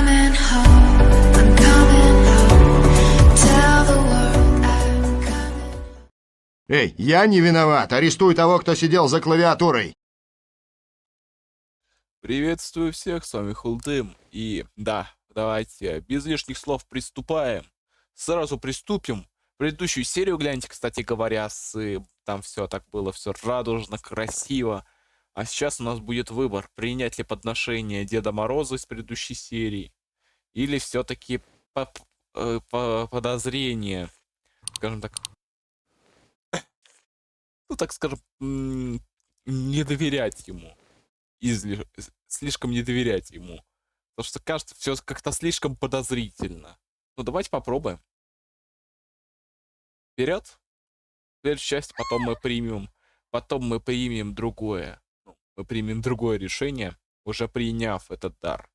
coming home, I'm coming home. Tell the world I'm coming. Эй, я не виноват. Арестуй того, кто сидел за клавиатурой. Приветствую всех, с вами Хулдым. И да, давайте без лишних слов приступаем. Сразу приступим. Предыдущую серию гляньте, кстати говоря, там все так было, все радужно, красиво. А сейчас у нас будет выбор, принять ли подношение Деда Мороза из предыдущей серии, или все-таки подозрение, скажем так, ну так скажем, не доверять ему. Слишком не доверять ему. Потому что кажется, все как-то слишком подозрительно. Ну давайте попробуем. Вперед. Следующая часть, потом мы примем другое. Мы примем другое решение, уже приняв этот дар.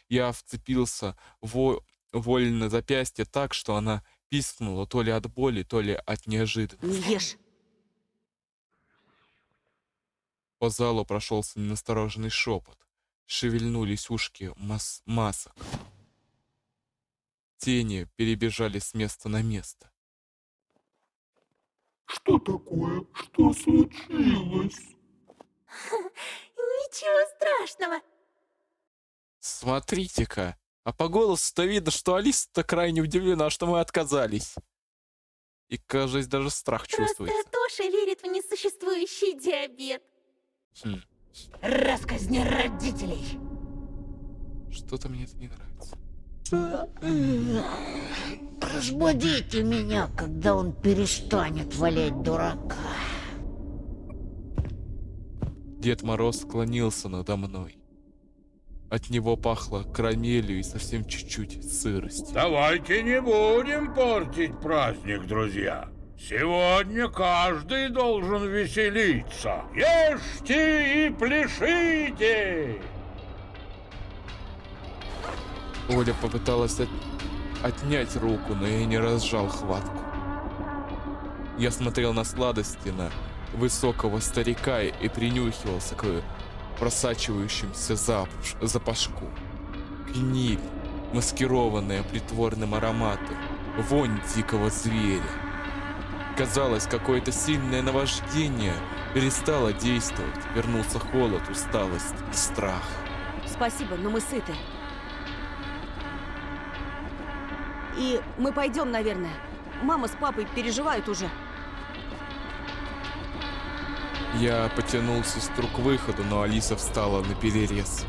Я вцепился вольно запястье так, что она пискнула то ли от боли, то ли от неожиданности. Не ешь. По залу прошелся ненастороженный шепот. Шевельнулись ушки масок. Тени перебежали с места на место. Что такое? Что случилось? Ничего страшного. Смотрите-ка, а по голосу-то видно, что Алиса-то крайне удивлена, что мы отказались. И, кажется, даже страх чувствуется. Просто Тоша верит в несуществующий диабет. Расказни родителей. Что-то мне это не нравится. Разбудите меня, когда он перестанет валять дурака. Дед Мороз склонился надо мной. От него пахло карамелью и совсем чуть-чуть сыростью. Давайте не будем портить праздник, друзья. Сегодня каждый должен веселиться. Ешьте и пляшите! Оля попыталась отнять руку, но я не разжал хватку. Я смотрел на сладости, на высокого старика и принюхивался к просачивающимся запашку. Гниль, маскированная притворным ароматом, вонь дикого зверя. Казалось, какое-то сильное наваждение перестало действовать. Вернулся холод, усталость и страх. Спасибо, но мы сыты. И мы пойдем, наверное. Мама с папой переживают уже. Я потянул сестру к выходу, но Алиса встала наперерез.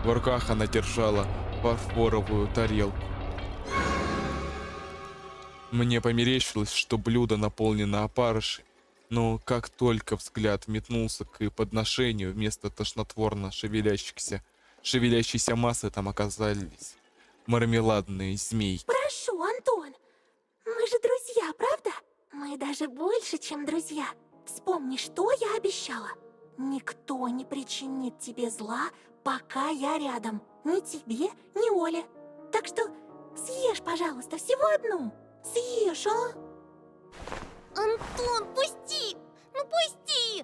В руках она держала фарфоровую тарелку. Мне померещилось, что блюдо наполнено опарышей, но как только взгляд метнулся к подношению, вместо тошнотворно шевелящейся массы там оказались мармеладные змейки. Прошу, Антон. Мы же друзья, правда? Мы даже больше, чем друзья. Вспомни, что я обещала. Никто не причинит тебе зла, пока я рядом. Ни тебе, ни Оле. Так что съешь, пожалуйста, всего одну. Съешь, а? Антон, пусти! Ну пусти!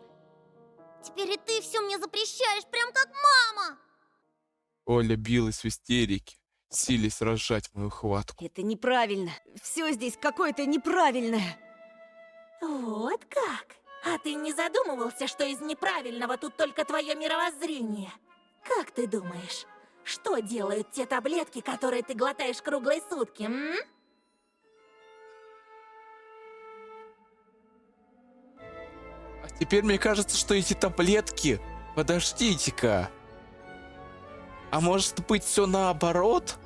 Теперь и ты все мне запрещаешь, прям как мама! Оля билась в истерике, силясь разжать мою хватку. Это неправильно. Все здесь какое-то неправильное. Вот как? А ты не задумывался, что из неправильного тут только твое мировоззрение? Как ты думаешь, что делают те таблетки, которые ты глотаешь круглые сутки, м? А теперь мне кажется, что эти таблетки... Подождите-ка. А может быть все наоборот?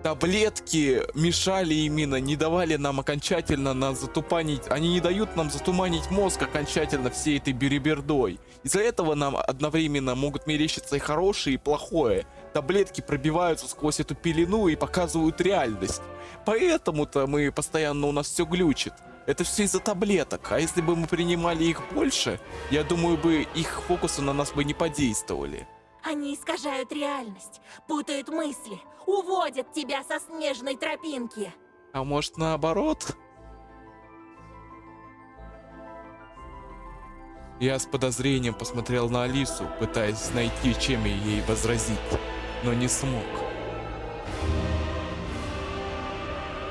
Таблетки мешали именно, не давали нам окончательно затуманить... Они не дают нам затуманить мозг окончательно всей этой белибердой. Из-за этого нам одновременно могут мерещиться и хорошее, и плохое. Таблетки пробиваются сквозь эту пелену и показывают реальность. Поэтому-то у нас все глючит. Это все из-за таблеток. А если бы мы принимали их больше, я думаю, их фокусы на нас бы не подействовали. Они искажают реальность, путают мысли, уводят тебя со снежной тропинки. А может, наоборот? Я с подозрением посмотрел на Алису, пытаясь найти, чем ей возразить, но не смог.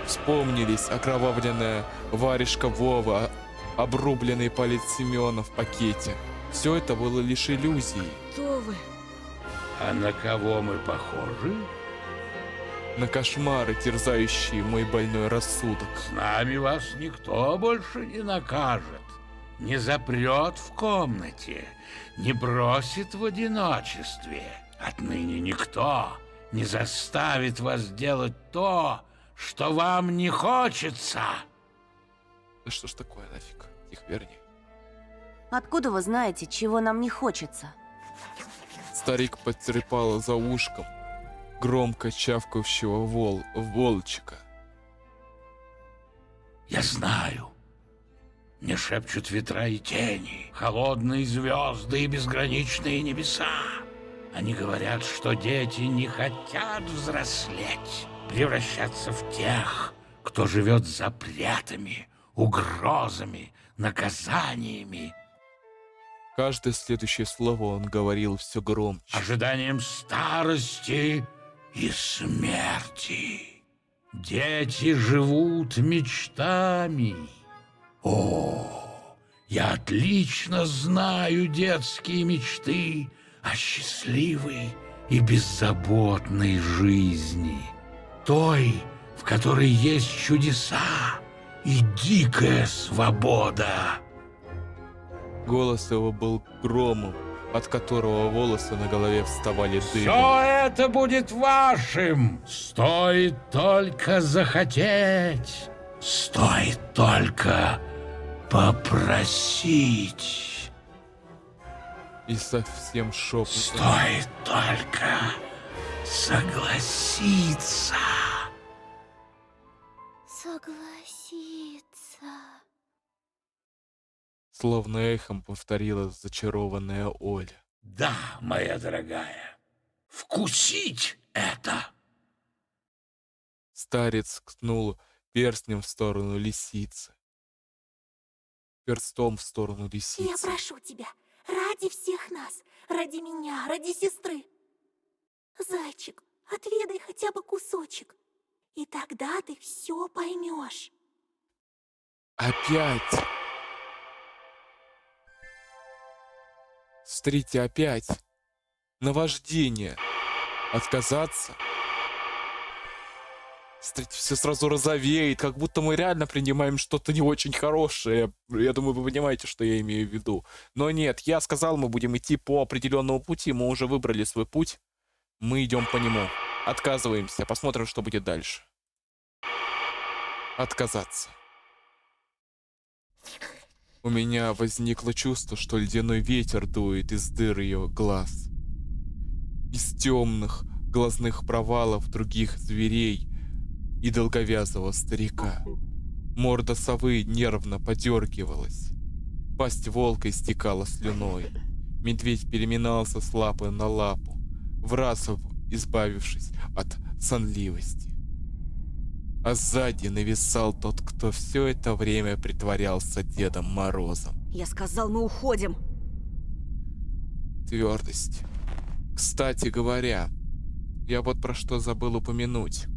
Вспомнились окровавленная варежка Вова, обрубленный палец Семена в пакете. Все это было лишь иллюзией. Кто вы? А на кого мы похожи? На кошмары, терзающие мой больной рассудок. С нами вас никто больше не накажет, не запрет в комнате, не бросит в одиночестве. Отныне никто не заставит вас делать то, что вам не хочется. Да что ж такое нафиг? Тихо, верни. Откуда вы знаете, чего нам не хочется? Старик потрепал за ушком громко чавкающего волчика. Я знаю. Мне шепчут ветра и тени, холодные звезды и безграничные небеса. Они говорят, что дети не хотят взрослеть, превращаться в тех, кто живет запретами, угрозами, наказаниями, Каждое следующее слово он говорил все громче. ожиданием старости и смерти. Дети живут мечтами. О, я отлично знаю детские мечты о счастливой и беззаботной жизни. Той, в которой есть чудеса и дикая свобода. Голос его был громом, от которого волосы на голове вставали дыбом. Все это будет вашим. Стоит только захотеть. Стоит только попросить. И совсем шепотом. Стоит только согласиться. Согласиться. Словно эхом повторила зачарованная Оля. Да, моя дорогая, вкусить это. Старец ткнул перстнем в сторону лисицы. Перстом в сторону Я лисицы. прошу тебя, ради всех нас, ради меня, ради сестры. Зайчик, отведай хотя бы кусочек, и тогда ты все поймешь. Опять! Смотрите, опять! Наваждение! Отказаться? Смотрите, все сразу розовеет, как будто мы реально принимаем что-то не очень хорошее. Я думаю, вы понимаете, что я имею в виду. Но нет, я сказал, мы будем идти по определенному пути, мы уже выбрали свой путь. Мы идем по нему. Отказываемся, посмотрим, что будет дальше. Отказаться. У меня возникло чувство, что ледяной ветер дует из дыр ее глаз. Из темных глазных провалов других зверей и долговязого старика. Морда совы нервно подергивалась. Пасть волка истекала слюной. Медведь переминался с лапы на лапу, враз избавившись от сонливости. А сзади нависал тот, кто все это время притворялся Дедом Морозом. Я сказал, мы уходим. Твердость. Кстати говоря, я вот про что забыл упомянуть.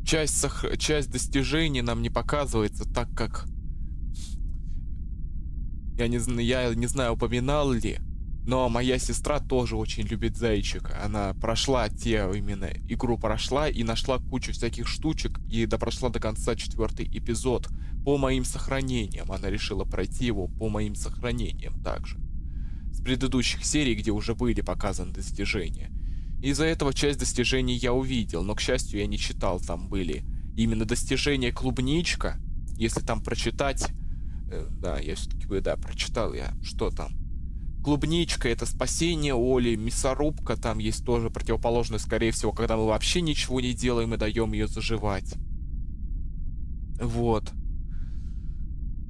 Часть достижений нам не показывается, так как... Я не знаю, упоминал ли, но моя сестра тоже очень любит зайчика. Она прошла именно игру прошла и нашла кучу всяких штучек и допрошла до конца 4-й эпизод по моим сохранениям. Она решила пройти его по моим сохранениям также. С предыдущих серий, где уже были показаны достижения. Из-за этого часть достижений я увидел, но, к счастью, я не читал. Там были именно достижения клубничка. Если там прочитать... да, я все-таки прочитал я, что там. Клубничка — это спасение Оли, мясорубка там есть тоже противоположная, скорее всего, когда мы вообще ничего не делаем и даем ее заживать. Вот.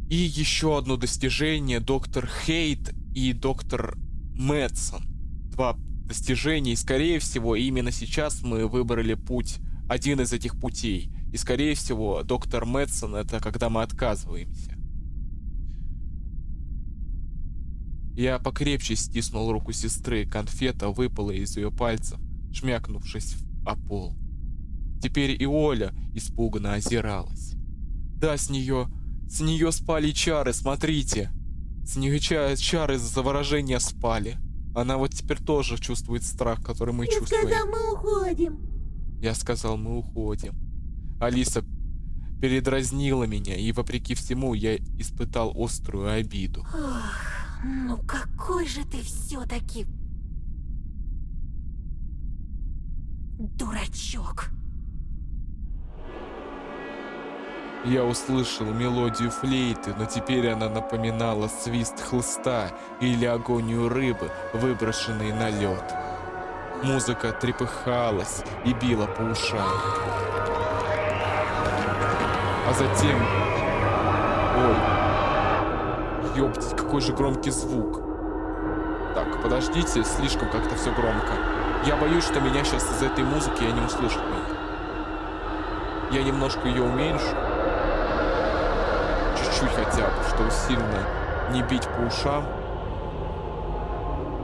И еще одно достижение — доктор Хейт и доктор Мэтсон. 2 достижения, и скорее всего именно сейчас мы выбрали путь, один из этих путей. И скорее всего доктор Мэтсон — это когда мы отказываемся. Я покрепче стиснул руку сестры, конфета выпала из ее пальцев, шмякнувшись о пол. Теперь и Оля испуганно озиралась. Да, с нее спали чары, смотрите. С нее чары заворожения спали. Она вот теперь тоже чувствует страх, который мы Я чувствуем. сказал, мы уходим. Я сказал, мы уходим. Алиса передразнила меня, и вопреки всему я испытал острую обиду. Ох, ну какой же ты все-таки дурачок. Я услышал мелодию флейты, но теперь она напоминала свист хлыста или агонию рыбы, выброшенной на лед. Музыка трепыхалась и била по ушам. А затем... Ой. Ёптить, какой же громкий звук. Так, подождите, слишком как-то все громко. Я боюсь, что меня сейчас из-за этой музыки я не услышат меня. Я немножко ее уменьшу. Чуть-чуть хотя бы, чтобы сильно не бить по ушам.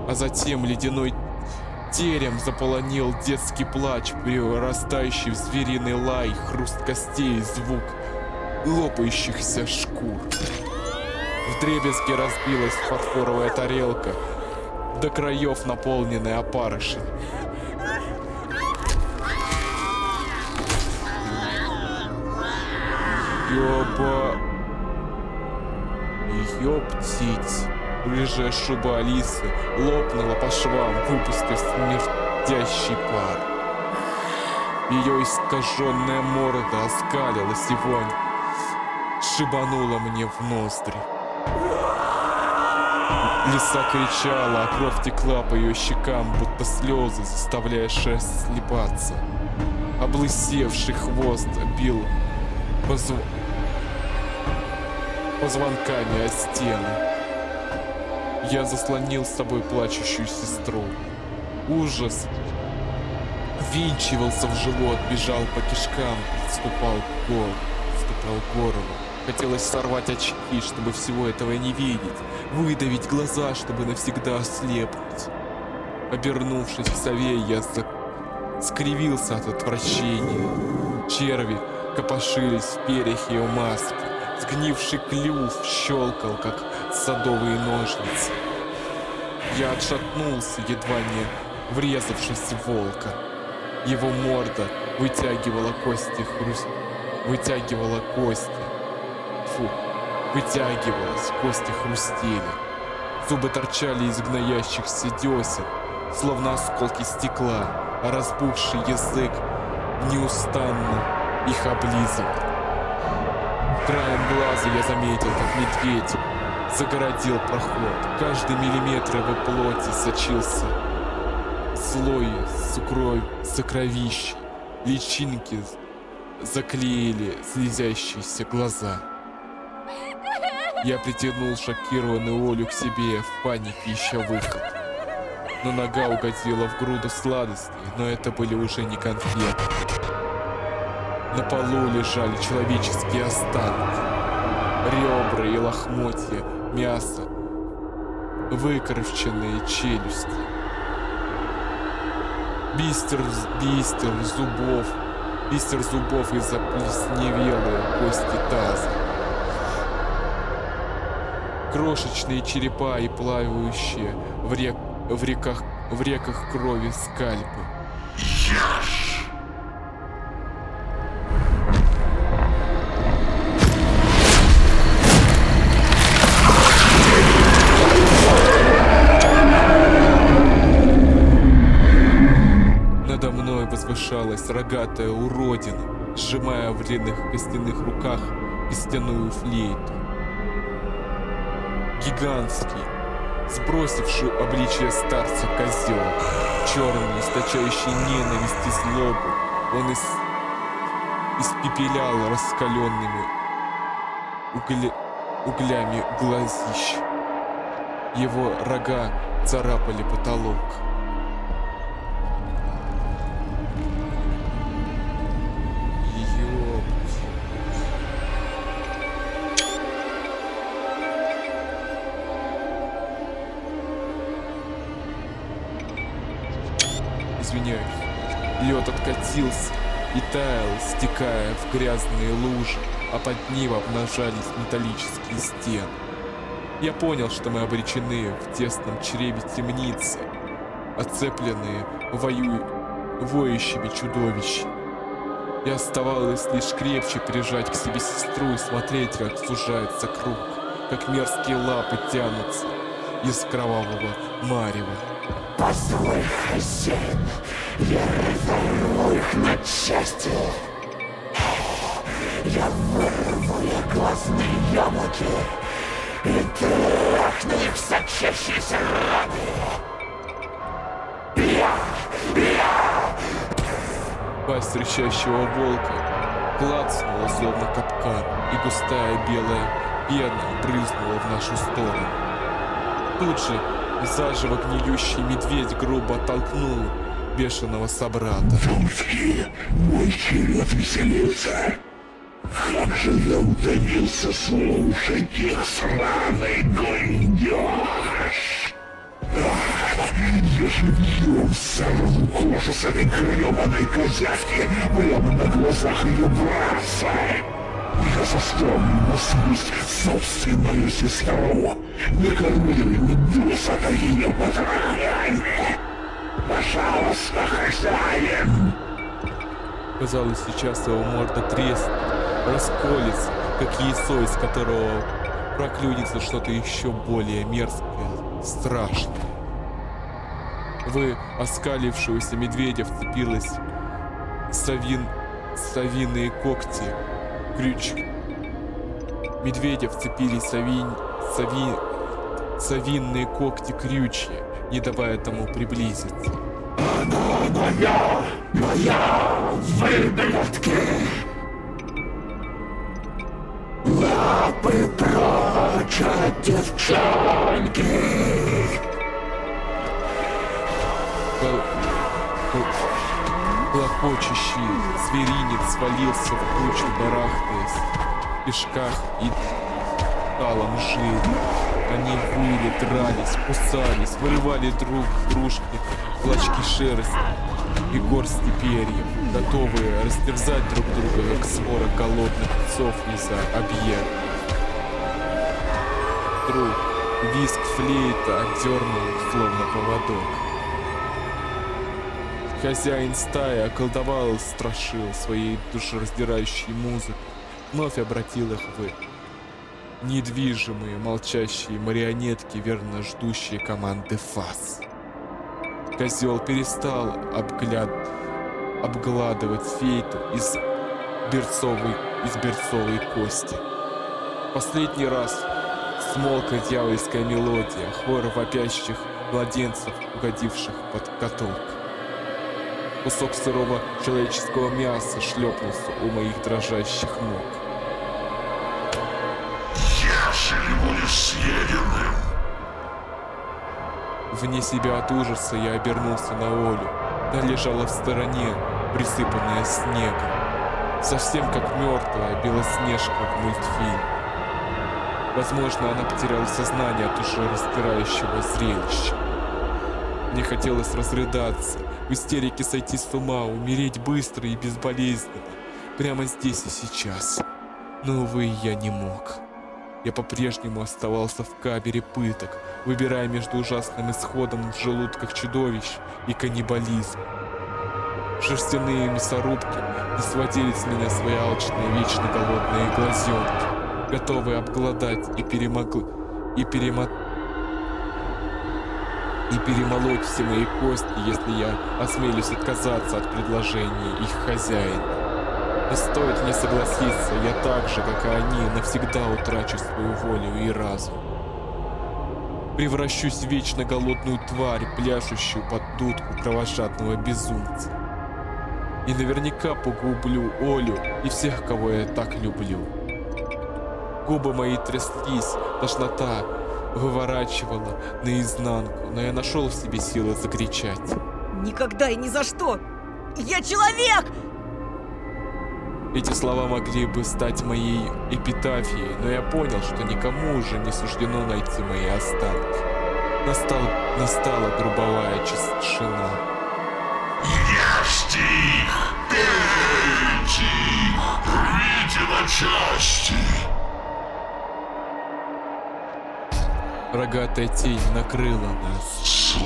А затем ледяной терем заполонил детский плач, перерастающий в звериный лай, хруст костей, звук лопающихся шкур. Вдребезги разбилась фарфоровая тарелка, до краев наполненная опарышем. Ёптить. Рыжая шуба Алисы лопнула по швам, выпустив смердящий пар. Ее искаженная морда оскалилась, и вонь шибанула мне в ноздри. Лиса кричала, а кровь текла по ее щекам, будто слезы, заставляя шерсть слипаться. Облысевший хвост бил позвонками о стены. Я заслонил с собой плачущую сестру. Ужас ввинчивался в живот, бежал по кишкам, подступал к горлу. Хотелось сорвать очки, чтобы всего этого не видеть, выдавить глаза, чтобы навсегда ослепнуть. Обернувшись к сове, я скривился от отвращения. Черви копошились в перьях ее маски. Сгнивший клюв щелкал, как садовые ножницы. Я отшатнулся, едва не врезавшись в волка. Его морда вытягивала кости. Вытягивалась, кости хрустели. Зубы торчали из гноящихся десен, словно осколки стекла, а разбухший язык неустанно их облизывал. Краем глаза я заметил, как медведь загородил проход. Каждый миллиметр его плоти сочился слой сокровищ. Личинки заклеили слезящиеся глаза. Я притянул шокированную Олю к себе, в панике ища выход. Но нога угодила в груду сладостей, но это были уже не конфеты. На полу лежали человеческие останки, ребра и лохмотья, мясо, выкорченные челюсти. Бистер зубов и заплесневелые кости таза. Крошечные черепа и плавающие в реках крови скальпы. Надо мной возвышалась рогатая уродина, сжимая в длинных костяных руках костяную флейту. Гигантский, сбросивший обличие старца козел, черный, источающий ненависть и злобу, он испепелял раскаленными углями глазищ. Его рога царапали потолок. извиняюсь. Лед откатился и таял, стекая в грязные лужи, а под ним обнажались металлические стены. Я понял, что мы обречены в тесном чреве темницы, оцепленные воющими чудовищами. И оставалось лишь крепче прижать к себе сестру и смотреть, как сужается круг, как мерзкие лапы тянутся из кровавого марева. Позволь, хозяин, я разорву их на части. Я вырву их глазные яблоки и трахну их сочащиеся раны. Пасть рычащего волка клацнула словно капкан, и густая белая пена брызнула в нашу сторону. Тут же заживо гниющий медведь грубо оттолкнул бешеного собрата. Томский, мой черед веселится. Как же я утомился слушать их сраный гундёж. Если бьем сорву кожу с этой гребаной козявки прямо на глазах ее братца, я заставлю ему съесть собственную сестру, накормлю досыта ее потрохами. Пожалуйста, хозяин! Казалось, сейчас его морда треснет, расколется, как яйцо, из которого проклюнется что-то еще более мерзкое, страшное. В оскалившегося медведя вцепилась совиные когти, крючки. Медведя вцепились совиные когти крючья, не давая тому приблизиться. Она моя, выблядки! Лапы прочь от девчонки! Клокочущий зверинец свалился в кучу, барахтаясь в пешках и талом жире. Они выли, дрались, кусались, вырывали друг дружки клочки шерсти и горсти перьев, готовые растерзать друг друга, как свора голодных псов из-за объекта. Вдруг визг флейта отдернул их, словно поводок. Хозяин стаи околдовал, страшил своей душераздирающей музыкой, вновь обратил их в недвижимые, молчащие марионетки, верно ждущие команды ФАС. Козел перестал обгладывать фейту из берцовой кости. Последний раз смолкла дьявольская мелодия, хор вопящих младенцев, угодивших под каток. Кусок сырого человеческого мяса шлепнулся у моих дрожащих ног. Если будешь съеденным. Вне себя от ужаса я обернулся на Олю. Она лежала в стороне, присыпанная снегом. Совсем как мертвая Белоснежка в мультфильме. Возможно, она потеряла сознание от душераздирающего зрелища. Мне хотелось разрыдаться, в истерике сойти с ума, умереть быстро и безболезненно, прямо здесь и сейчас. Но, увы, я не мог. Я по-прежнему оставался в камере пыток, выбирая между ужасным исходом в желудках чудовищ и каннибализмом. Шерстяные мясорубки не сводили с меня свои алчные, вечно голодные глазенки, готовые обглодать и перемолоть все мои кости, если я осмелюсь отказаться от предложения их хозяина. Но стоит мне согласиться, я так же, как и они, навсегда утрачу свою волю и разум. Превращусь в вечно голодную тварь, пляшущую под дудку кровожадного безумца. И наверняка погублю Олю и всех, кого я так люблю. Губы мои тряслись, тошнота выворачивала наизнанку, но я нашел в себе силы закричать. Никогда и ни за что! Я человек! Эти слова могли бы стать моей эпитафией, но я понял, что никому уже не суждено найти мои останки. Настала грубовая тишина. Рогатая тень накрыла нас.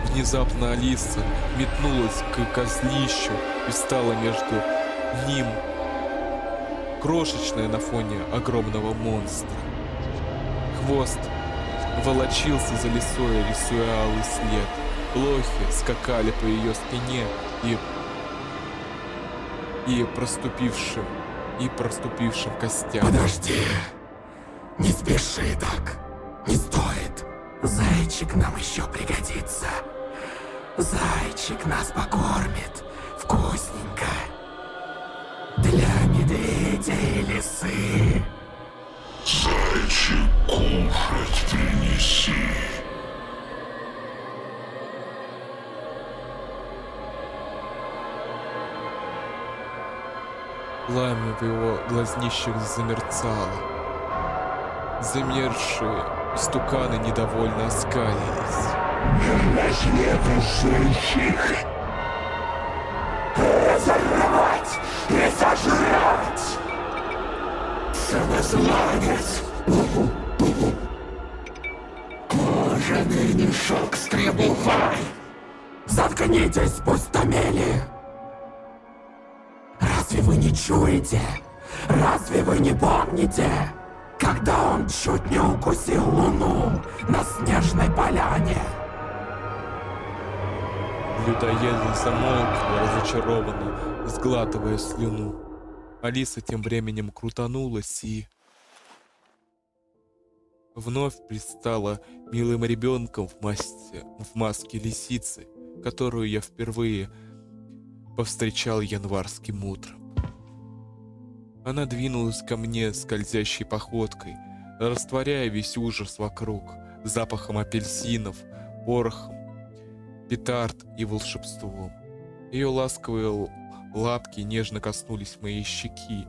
Внезапно Алиса метнулась к козлищу и встала между ним, крошечная на фоне огромного монстра. Хвост волочился за лисой, рисуя алый след. Блохи скакали по ее спине и проступившим костям. Подожди. Не спеши так. Не стоит. Зайчик нам еще пригодится. Зайчик нас покормит. Вкусненько. Для медведя и лисы. Зайчик кушать принеси. Пламя в его глазнищах замерцало. Замерзшие истуканы недовольно оскалились. Разорвать и сожрать! Самозванец! Кожаный мешок с требухой! Заткнитесь, пустомели! Разве вы не чуете? Разве вы не помните? Когда он чуть не укусил Луну на снежной поляне? Людоеды замолкли, разочарованно, сглатывая слюну. Алиса тем временем крутанулась и вновь предстала милым ребенком в маске лисицы, которую я впервые повстречал январским утром. Она двинулась ко мне скользящей походкой, растворяя весь ужас вокруг, запахом апельсинов, порохом, петард и волшебством. Ее ласковые лапки нежно коснулись моей щеки,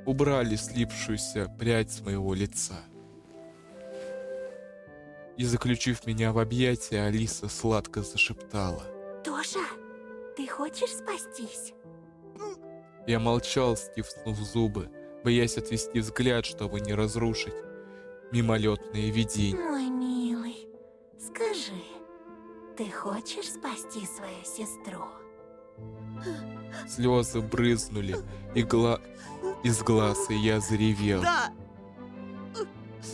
убрали слипшуюся прядь с моего лица. И, заключив меня в объятия, Алиса сладко зашептала: Тоша, ты хочешь спастись? Я молчал, стиснув зубы, боясь отвести взгляд, чтобы не разрушить мимолетные видения. Мой милый, скажи, ты хочешь спасти свою сестру? Слезы брызнули из глаз, и я заревел. Да!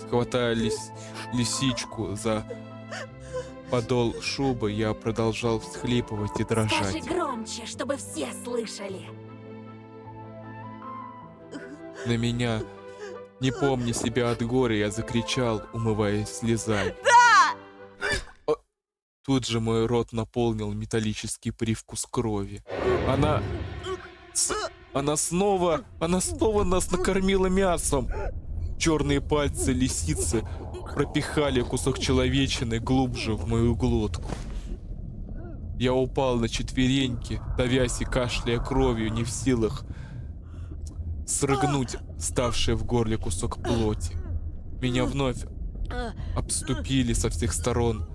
Хватая лисичку за подол шубы, я продолжал всхлипывать и Скажи дрожать. громче, чтобы все слышали. На меня, не помня себя от горя, я закричал, умываясь слезами. Тут же мой рот наполнил металлический привкус крови. Она снова нас накормила мясом. Черные пальцы лисицы пропихали кусок человечины глубже в мою глотку. Я упал на четвереньки, давясь и кашляя кровью, не в силах срыгнуть ставший в горле кусок плоти. Меня вновь обступили со всех сторон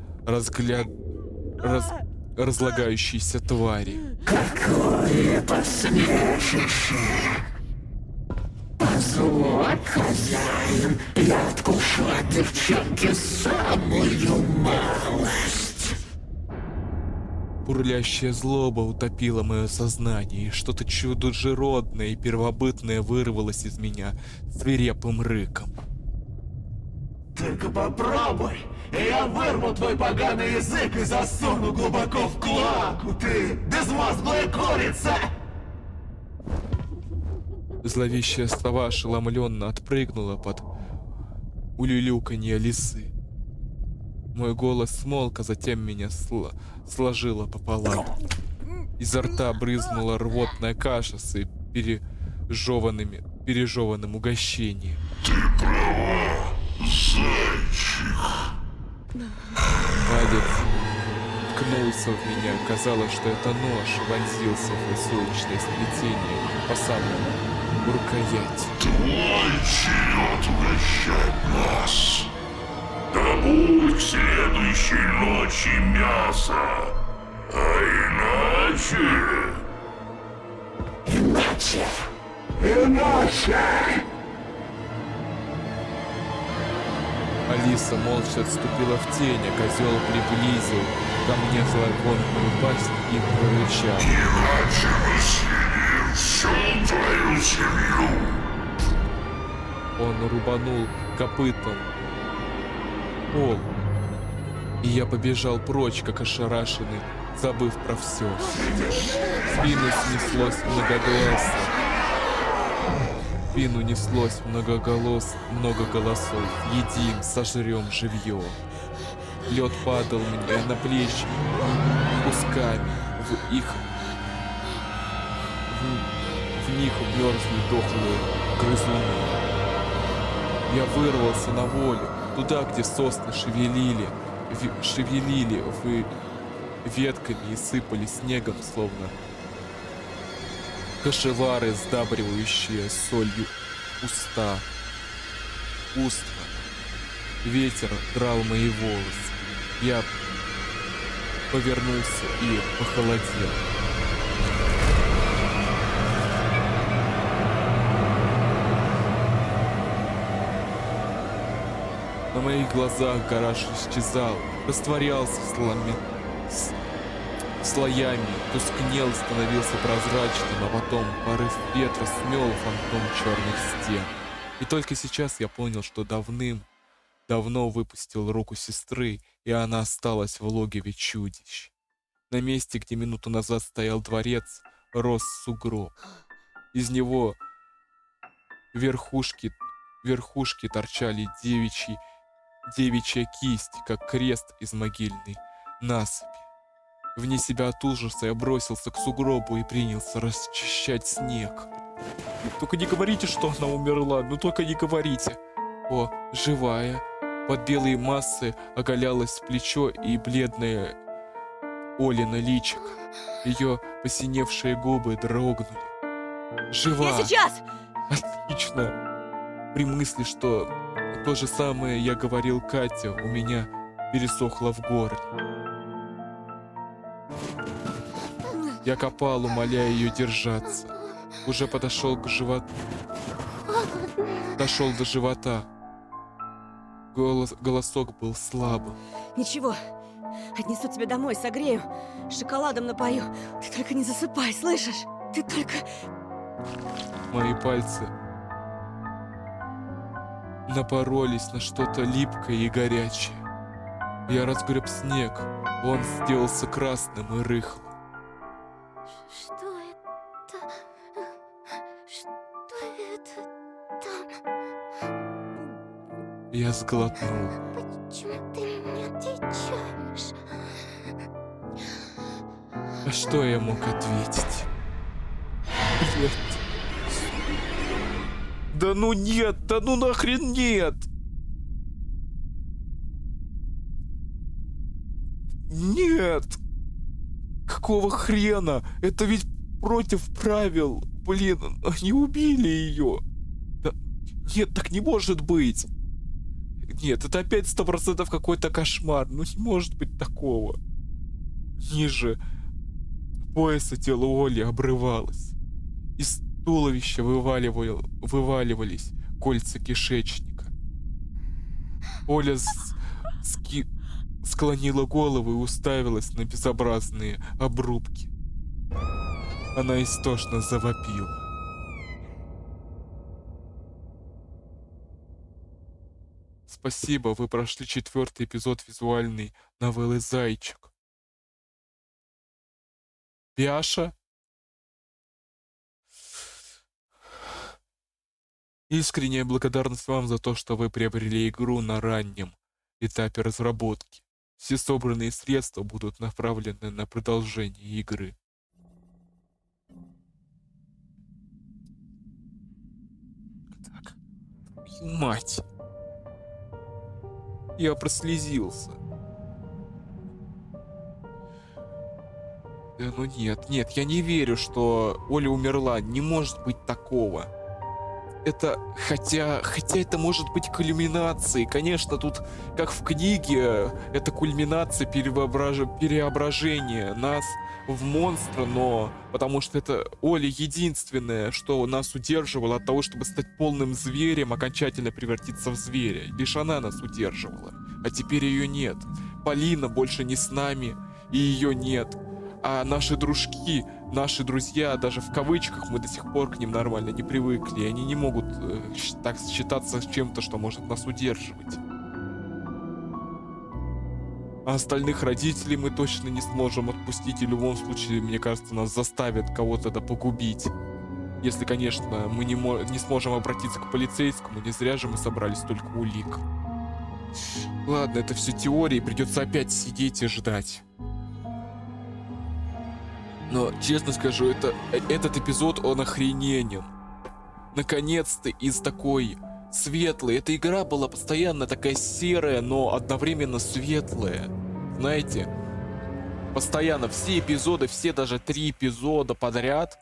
разлагающиеся твари. Какое посмешище! Позволь, хозяин, я откушу от девчонки самую малость. Бурлящая злоба утопила мое сознание, и что-то чудо-жиродное и первобытное вырвалось из меня свирепым рыком. Только попробуй, и я вырву твой поганый язык и засуну глубоко в клаку, ты безмозглая курица! Зловещая сова ошеломленно отпрыгнула под улюлюканье лисы. Мой голос смолк, а затем меня сложило пополам. Изо рта брызнула рвотная каша с пережеванным угощением. Ты права, зайчик. Палец ткнулся в меня. Казалось, что это нож вонзился в солнечное сплетение по самому рукоять. Твой черед угощать нас. добудь к следующей ночи мясо. А иначе... Иначе... Алиса молча отступила в тень, а козел приблизил ко мне злоконную пасть и прорычал. Иначе мы съедим всю твою семью. Он рубанул копытом пол, и я побежал прочь, как ошарашенный, забыв про все. В спину снеслось многоголосо. В спину неслось много голосов. Едим, сожрем живьем. Лед падал мне на плечи кусками. В них мерзли дохлые грызуны. Я вырвался на волю, туда, где сосны шевелили ветками и сыпали снегом, словно кашевары, сдабривающие солью уста. Ветер драл мои волосы. Я повернулся и похолодел. На моих глазах гараж исчезал, растворялся слоями, тускнел, становился прозрачным, а потом порыв ветра смел фантом черных стен. И только сейчас я понял, что давным-давно выпустил руку сестры, и она осталась в логове чудищ. На месте, где минуту назад стоял дворец, рос сугроб. Из него верхушки торчали девичья кисть, как крест из могильной насыпи. Вне себя от ужаса я бросился к сугробу и принялся расчищать снег. Только не говорите, что она умерла, ну только не говорите. О, живая. Под белой массой оголялось плечо и бледное Олина личико. Ее посиневшие губы дрогнули. Жива. Я сейчас! Отлично. При мысли, что то же самое я говорил Кате, у меня пересохло в горле. Я копал, умоляя ее держаться. Уже подошел к животу. Дошел до живота. Голосок был слабым. Ничего, отнесу тебя домой, согрею, шоколадом напою. Ты только не засыпай, слышишь? Ты только... Мои пальцы напоролись на что-то липкое и горячее. Я разгреб снег, он сделался красным и рыхлым. Что это? Что это там? Я сглотнул. Почему ты не отвечаешь? А что я мог ответить? Блять. Да ну нет, да ну нахрен нет! Нет! Какого хрена? Это ведь против правил. Блин, они убили ее. Да... Нет, так не может быть. Нет, это опять 100% какой-то кошмар. Ну не может быть такого. Ниже пояса тело Оли обрывалось. Из туловища вываливались кольца кишечника. Оля склонила голову и уставилась на безобразные обрубки. Она истошно завопила. Спасибо, вы прошли 4-й эпизод визуальной новеллы «Зайчик». Пяша? Искренняя благодарность вам за то, что вы приобрели игру на раннем этапе разработки. Все собранные средства будут направлены на продолжение игры. Так, мать. Я прослезился. Да ну нет, я не верю, что Оля умерла. Не может быть такого. это... Хотя это может быть кульминацией. Конечно, тут, как в книге, это кульминация переображения нас в монстра, но... Потому что это Оля единственное, что нас удерживало от того, чтобы стать полным зверем, окончательно превратиться в зверя. Лишь она нас удерживала. А теперь ее нет. Полина больше не с нами, и ее нет. А наши дружки, наши друзья, даже в кавычках, мы до сих пор к ним нормально не привыкли. Они не могут так считаться чем-то, что может нас удерживать. А остальных родителей мы точно не сможем отпустить, и в любом случае, мне кажется, нас заставят кого-то погубить. Если, конечно, мы не сможем обратиться к полицейскому, не зря же мы собрали столько улик. Ладно, это все теории, придется опять сидеть и ждать. Но, честно скажу, этот эпизод, он охрененен. Наконец-то из такой светлой. Эта игра была постоянно такая серая, но одновременно светлая. Знаете, постоянно все эпизоды, все даже 3 эпизода подряд,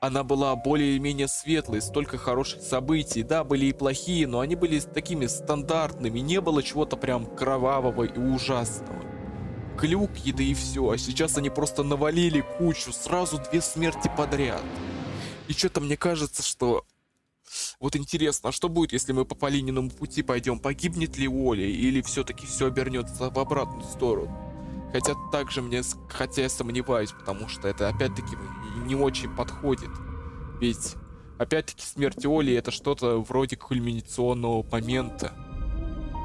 она была более-менее светлой, столько хороших событий. Да, были и плохие, но они были такими стандартными. Не было чего-то прям кровавого и ужасного. Клюк, еды и все. А сейчас они просто навалили кучу, сразу 2 смерти подряд. И что-то мне кажется, что... Вот интересно, а что будет, если мы по Полининому пути пойдем? Погибнет ли Оля? Или все-таки все обернется в обратную сторону? Хотя я сомневаюсь, потому что это опять-таки не очень подходит. Ведь опять-таки смерть Оли это что-то вроде кульминационного момента.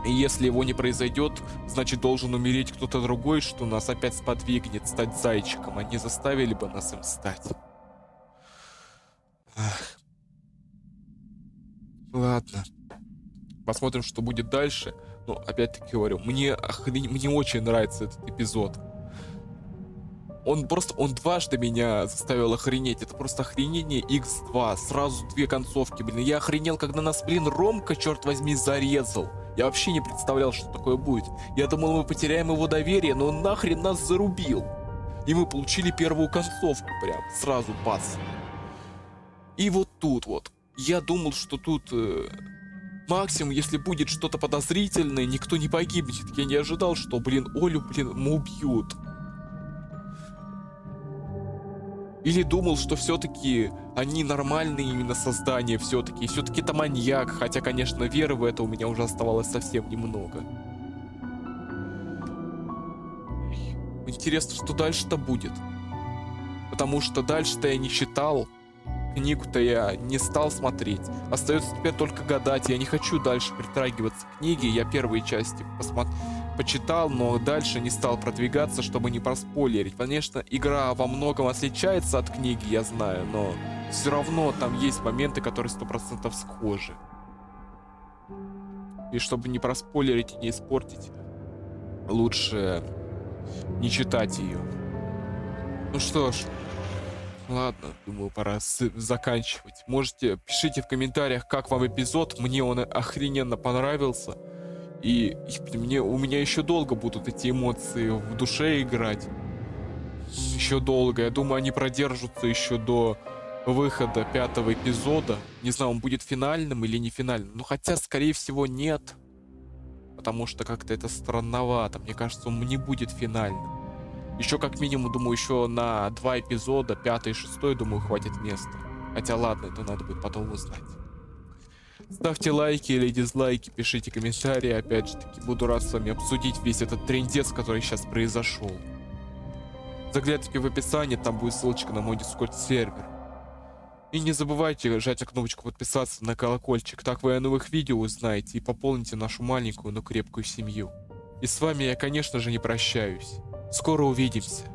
И если его не произойдет, значит должен умереть кто-то другой, что нас опять сподвигнет стать зайчиком, а не заставили бы нас им стать. Ах. Ладно. Посмотрим, что будет дальше. Но опять-таки говорю, мне очень нравится этот эпизод. Он дважды меня заставил охренеть. Это просто охренение X2. Сразу 2 концовки, блин. Я охренел, когда нас, Ромка, черт возьми, зарезал. Я вообще не представлял, что такое будет. Я думал, мы потеряем его доверие, но он нахрен нас зарубил. И мы получили первую концовку прям. Сразу бац. И вот тут вот. Я думал, что тут... максимум, если будет что-то подозрительное, никто не погибнет. Я не ожидал, что, Олю, мы убьют. Или думал, что все-таки они нормальные именно создания все-таки. И все-таки это маньяк. Хотя, конечно, веры в это у меня уже оставалось совсем немного. Интересно, что дальше-то будет. Потому что дальше-то я не читал. Книгу-то я не стал смотреть. Остается теперь только гадать. Я не хочу дальше притрагиваться к книге. Я первые части почитал, но дальше не стал продвигаться, чтобы не проспойлерить. Конечно, игра во многом отличается от книги, я знаю, но все равно там есть моменты, которые 100% схожи. И чтобы не проспойлерить и не испортить, лучше не читать ее. Ну что ж, ладно, думаю, пора заканчивать. Можете, пишите в комментариях, как вам эпизод. Мне он охрененно понравился. И у меня еще долго будут эти эмоции в душе играть. Еще долго. Я думаю, они продержатся еще до выхода 5-го эпизода. Не знаю, он будет финальным или не финальным. Ну, хотя, скорее всего, нет. Потому что как-то это странновато. Мне кажется, он не будет финальным. Еще как минимум, думаю, еще на 2 эпизода, 5 и 6, думаю, хватит места. Хотя ладно, это надо будет потом узнать. Ставьте лайки или дизлайки, пишите комментарии. Опять же таки, буду рад с вами обсудить весь этот трындец, который сейчас произошел. Заглядывайте в описании, там будет ссылочка на мой Discord сервер. И не забывайте жать на кнопочку подписаться, на колокольчик. Так вы о новых видео узнаете и пополните нашу маленькую, но крепкую семью. И с вами я, конечно же, не прощаюсь. Скоро увидимся.